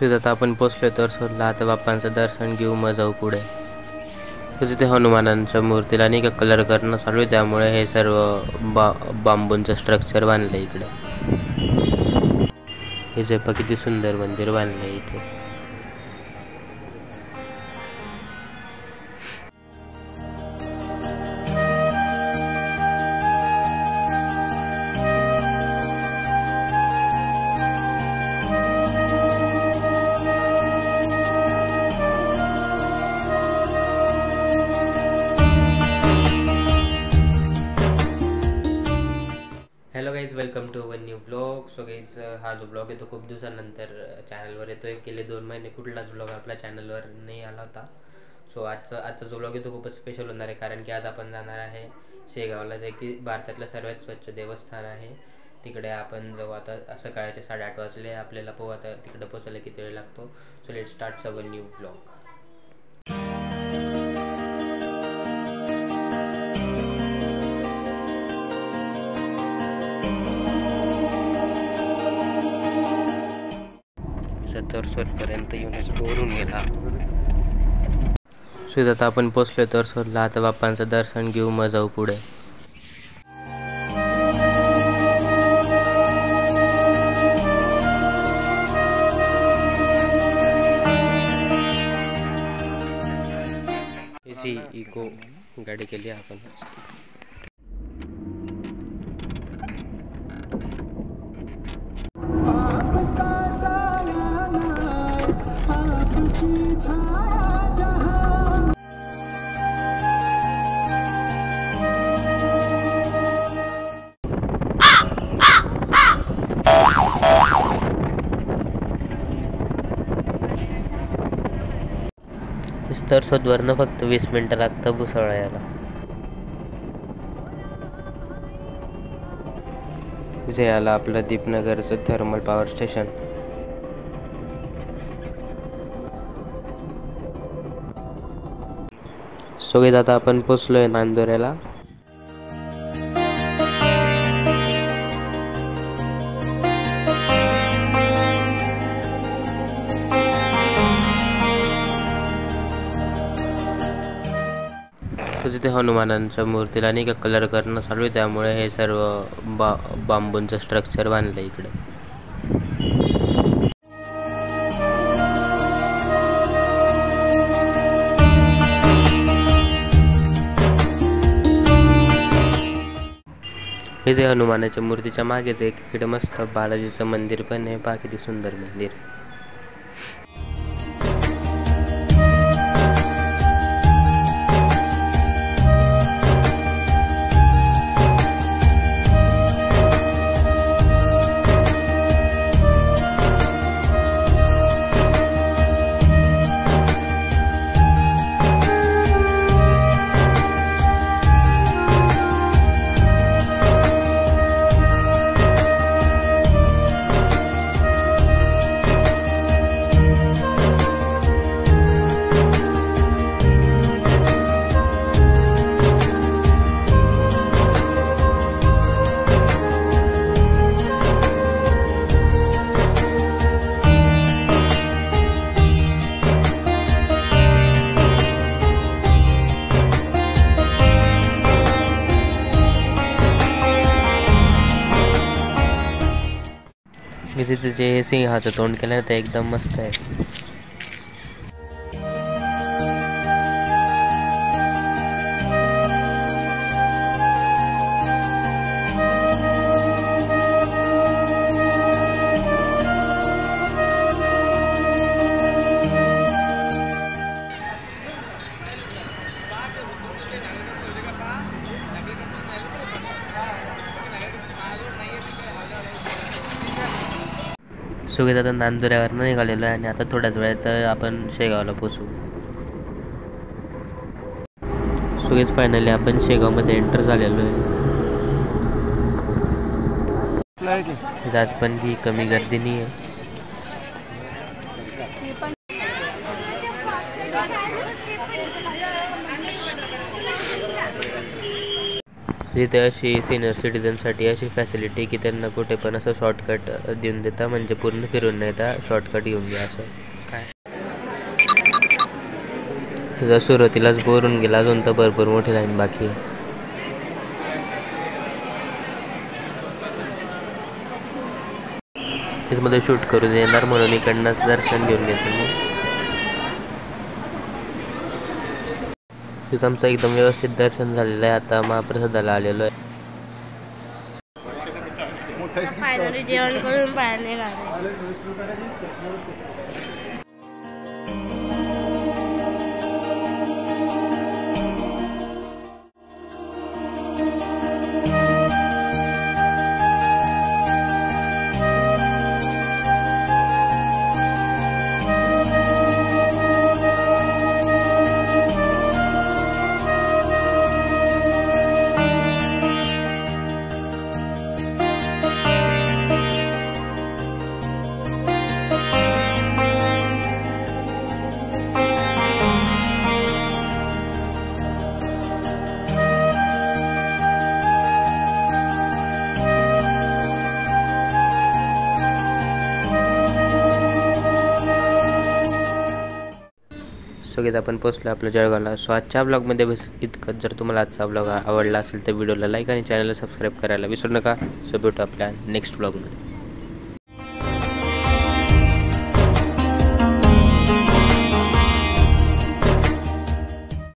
आता आपण पोचलोय तर सोडला आता बाप्पांचं दर्शन घेऊ मग जाऊ पुढे. तिथे हनुमानांच्या मूर्तीला नाही का कलर करणं चालू आहे, त्यामुळे हे सर्व बांबूंचं स्ट्रक्चर बांधलंय इकडे. हे जे किती सुंदर मंदिर बांधलंय इथे. Hello guys, welcome to one new blog. So guys, हा जो ब्लॉग आहे तो खूप दिवसानंतर चॅनलवर येतोय. गेले 2 महिने कुठलाच ब्लॉग आपल्या चॅनलवर नाही आला होता. सो आजचा जो ब्लॉग आहे तो खूपच स्पेशल होणार आहे, कारण की आज आपण जाणार आहे शेगावला, जे की भारतातलं सर्वात स्वच्छ देवस्थान आहे. तिकडे आपण जाऊ. आता सकाळचे 8:30 वाजले. आपल्याला पोहा आता तिकडे पोचायला किती वेळ लागतो. So let start our new blog. तरसोडपर्यंत येऊनच बोरून गेला. आता आपण पोचलोय तरसोडला. आता बाप्पांचं दर्शन घेऊ मग जाऊ पुढे. इको गाडी केली आपण. तरसोडवरनं फक्त 20 मिनिटं लागतं भुसावळ यायला. जे आलं आपलं दीपनगरचं thermal power station. So guys, आता आपण पोचलोय नांदोऱ्याला. तिथे हनुमानांच्या मूर्तीला नाही का कलर करणं चालू आहे, त्यामुळे हे सर्व बांबूंचं स्ट्रक्चर बांधलंय इकडे. हे जे हनुमानाच्या मूर्तीच्या मागेच एक इकडे मस्त बालाजीचं मंदिर पण आहे. पहा किती सुंदर मंदिर. तिथे जे सिंहाचं तोंड केलं ते एकदम मस्त आहे. सुगीत आता नांदुऱ्यावरनं निघालेलो आहे आणि आता थोड्याच वेळात आपण शेगावला पोचू. सुगीच फायनली आपण शेगावमध्ये एंटर झालेलो आहे. आज पण की कमी गर्दी नाही आहे. तिथे अशी सिनियर सिटीजनसाठी अशी फॅसिलिटी की त्यांना कुठे पण असं शॉर्टकट देऊन देता, म्हणजे पूर्ण फिरून नाही येता, शॉर्टकट घेऊन घ्या असं काय. जर सुरुवातीलाच बोर होऊन गेला, अजून तर भरपूर मोठी लाईन बाकी आहे. इसमध्ये शूट करून येणार म्हणून इकडनंच दर्शन घेऊन घेतो मी. तिथं आमचं एकदम व्यवस्थित दर्शन झालेलं आहे. आता महाप्रसादाला आलेलो आहे. फायनली जेवण करून बाहेर निघालो. सगळेच आपण पोचलो आपल्या जळगावला. सो आजच्या ब्लॉगमध्ये बस इतकंच. जर तुम्हाला आजचा ब्लॉग आवडला असेल तर व्हिडिओला लाईक आणि चॅनलला सबस्क्राईब करायला विसरू नका. सो भेटू आपल्या नेक्स्ट ब्लॉगमध्ये.